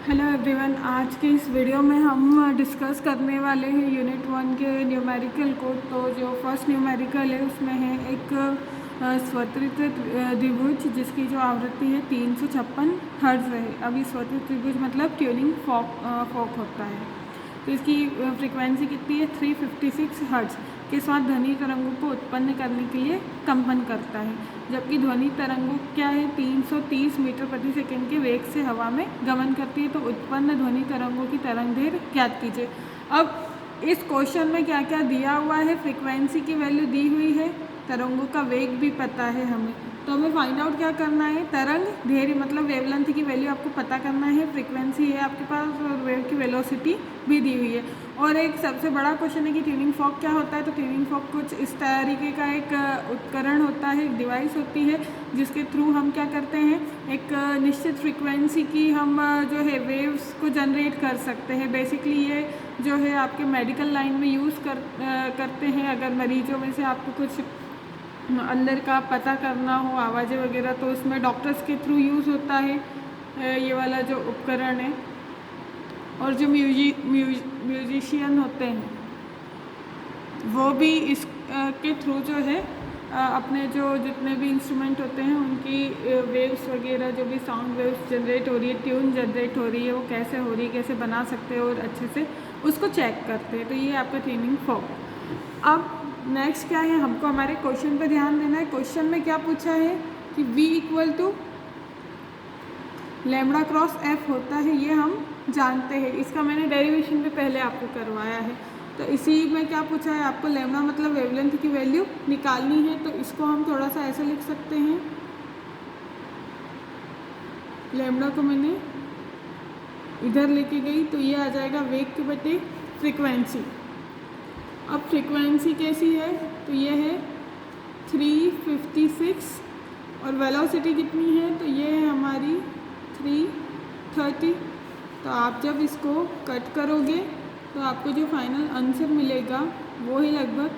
Hello everyone, आज के इस वीडियो में हम डिस्कस करने वाले हैं यूनिट 1 के न्यूमेरिकल को। तो जो फर्स्ट न्यूमेरिकल है उसमें है एक स्वतंत्र द्विभुज जिसकी जो आवृत्ति है 356 हर्ट्ज है। अभी स्वतंत्र त्रिभुज मतलब ट्यूनिंग फॉक होता है। तो इसकी फ्रीक्वेंसी कितनी है? 356 हर्ट्ज के साथ ध्वनि तरंगों को उत्पन्न करने के लिए कंपन करता है, जबकि ध्वनि तरंगों क्या है 330 मीटर प्रति सेकंड के वेग से हवा में गमन करती है। तो उत्पन्न ध्वनि तरंगों की तरंग दैर्घ्य ज्ञात कीजिए। अब इस क्वेश्चन में क्या क्या दिया हुआ है? फ्रीक्वेंसी की वैल्यू दी हुई है, तरंगों का वेग भी पता है हमें। तो हमें फाइंड आउट क्या करना है? तरंग दैर्घ्य मतलब वेवलेंथ की वैल्यू आपको पता करना है। फ्रीक्वेंसी है आपके पास और वेव की वेलोसिटी भी दी हुई है। और एक सबसे बड़ा क्वेश्चन है कि ट्यूनिंग फॉक क्या होता है। तो ट्यूनिंग फॉक कुछ इस तरीके का एक उपकरण होता है, एक डिवाइस होती है जिसके थ्रू हम क्या करते हैं, एक निश्चित फ्रीक्वेंसी की हम जो है वेव्स को जनरेट कर सकते हैं। बेसिकली ये जो है आपके मेडिकल लाइन में यूज़ करते हैं। अगर मरीजों में से आपको कुछ अंदर का पता करना हो, आवाज़ें वगैरह, तो उसमें डॉक्टर्स के थ्रू यूज़ होता है ये वाला जो उपकरण है। और जो म्यूजिशियन होते हैं वो भी इस के थ्रू जो है अपने जो जितने भी इंस्ट्रूमेंट होते हैं उनकी वेव्स वगैरह, जो भी साउंड वेव्स जनरेट हो रही है, ट्यून जनरेट हो रही है, वो कैसे हो रही है, कैसे बना सकते हैं और अच्छे से उसको चेक करते हैं। तो ये आपका ट्यूनिंग फॉक। अब नेक्स्ट क्या है, हमको हमारे क्वेश्चन पर ध्यान देना है। क्वेश्चन में क्या पूछा है कि V = लैम्बडा क्रॉस एफ होता है, ये हम जानते हैं। इसका मैंने डेरिवेशन में पहले आपको करवाया है। तो इसी में क्या पूछा है, आपको लैम्बडा मतलब वेवलेंथ की वैल्यू निकालनी है। तो इसको हम थोड़ा सा ऐसे लिख सकते हैं, लैम्बडा को मैंने इधर लेके गई तो ये आ जाएगा वेग के बटे फ्रीक्वेंसी। अब फ्रीक्वेंसी कैसी है? तो ये है 356 और वेलोसिटी कितनी है? तो ये है हमारी 330। तो आप जब इसको कट करोगे तो आपको जो फाइनल आंसर मिलेगा वो ही लगभग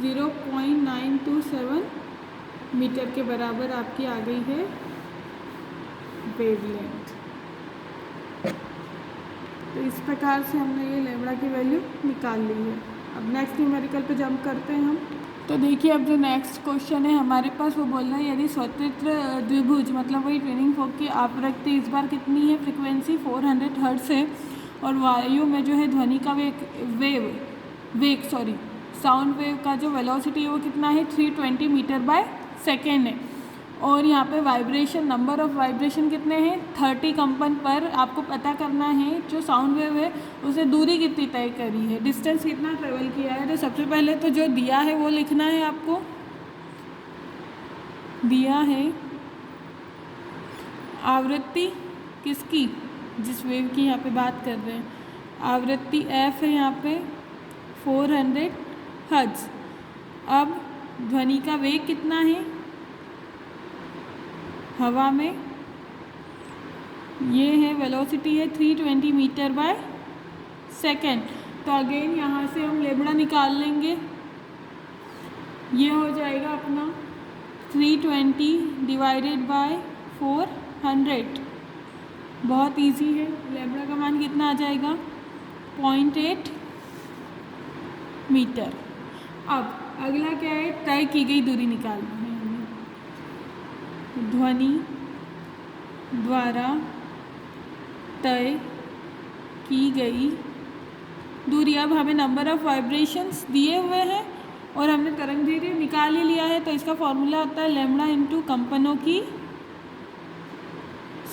0.927 मीटर के बराबर आपकी आ गई है वेवलेंथ। तो इस प्रकार से हमने ये लैम्बडा की वैल्यू निकाल ली है। अब नेक्स्ट न्यूमेरिकल पे जंप करते हैं हम। तो देखिए, अब जो नेक्स्ट क्वेश्चन है हमारे पास वो बोल रहा है यदि स्वतंत्र द्विभुज मतलब वही ट्यूनिंग फॉक की आवृत्ति इस बार कितनी है, फ्रीक्वेंसी 400 हर्ट्ज है और वायु में जो है ध्वनि का साउंड वेव का जो वेलोसिटी है वो कितना है 320 मीटर बाय सेकेंड है। और यहाँ पे वाइब्रेशन, नंबर ऑफ़ वाइब्रेशन कितने हैं 30 कंपन पर आपको पता करना है। जो साउंड वेव है उसे दूरी कितनी तय करी है, डिस्टेंस कितना ट्रेवल किया है। तो सबसे पहले तो जो दिया है वो लिखना है आपको। दिया है आवृत्ति किसकी, जिस वेव की यहाँ पे बात कर रहे हैं, आवृत्ति f है यहाँ पे 400 हर्ट्ज। अब ध्वनि का वेग कितना है हवा में, ये है वेलोसिटी है 320 मीटर बाय सेकेंड। तो अगेन यहाँ से हम लैम्बडा निकाल लेंगे। ये हो जाएगा अपना 320 डिवाइडेड बाय 400। बहुत इजी है। लैम्बडा का मान कितना आ जाएगा 0.8 मीटर। अब अगला क्या है, तय की गई दूरी निकालना है हमें। ध्वनि द्वारा तय की गई दूरी। अब हमें नंबर ऑफ़ वाइब्रेशंस दिए हुए हैं और हमने तरंग दैर्घ्य निकाल ही लिया है। तो इसका फॉर्मूला होता है लैम्बडा इंटू कंपनों की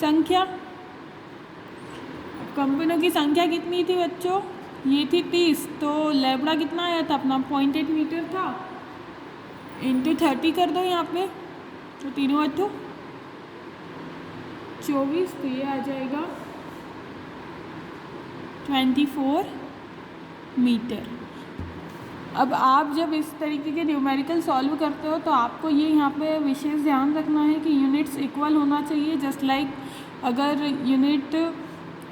संख्या। कंपनों की संख्या कितनी थी बच्चों, ये थी 30। तो लैम्बडा कितना आया था अपना 0.8 मीटर था, इंटू 30 कर दो यहाँ पे, तो 3×8 24। तो ये आ जाएगा 24 मीटर। अब आप जब इस तरीके के न्यूमेरिकल सॉल्व करते हो तो आपको ये यहाँ पे विशेष ध्यान रखना है कि यूनिट्स इक्वल होना चाहिए। जस्ट लाइक अगर यूनिट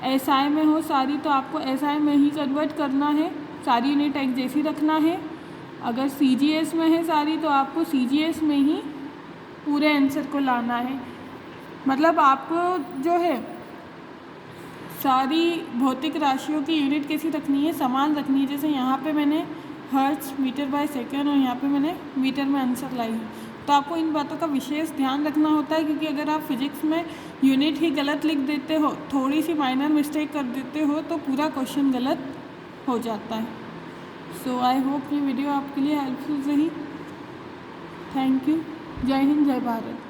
SI में हो सारी तो आपको SI में ही कन्वर्ट करना है, सारी यूनिट एक जैसी रखना है। अगर CGS में है सारी तो आपको CGS में ही पूरे आंसर को लाना है। मतलब आपको जो है सारी भौतिक राशियों की यूनिट कैसी रखनी है, समान रखनी है। जैसे यहाँ पे मैंने हर्ट्ज मीटर बाय सेकेंड और यहाँ पे मैंने मीटर में आंसर लाई है। तो आपको इन बातों का विशेष ध्यान रखना होता है, क्योंकि अगर आप फिजिक्स में यूनिट ही गलत लिख देते हो, थोड़ी सी माइनर मिस्टेक कर देते हो, तो पूरा क्वेश्चन गलत हो जाता है। सो आई होप ये वीडियो आपके लिए हेल्पफुल रही। Thank you. जय हिंद, जय भारत।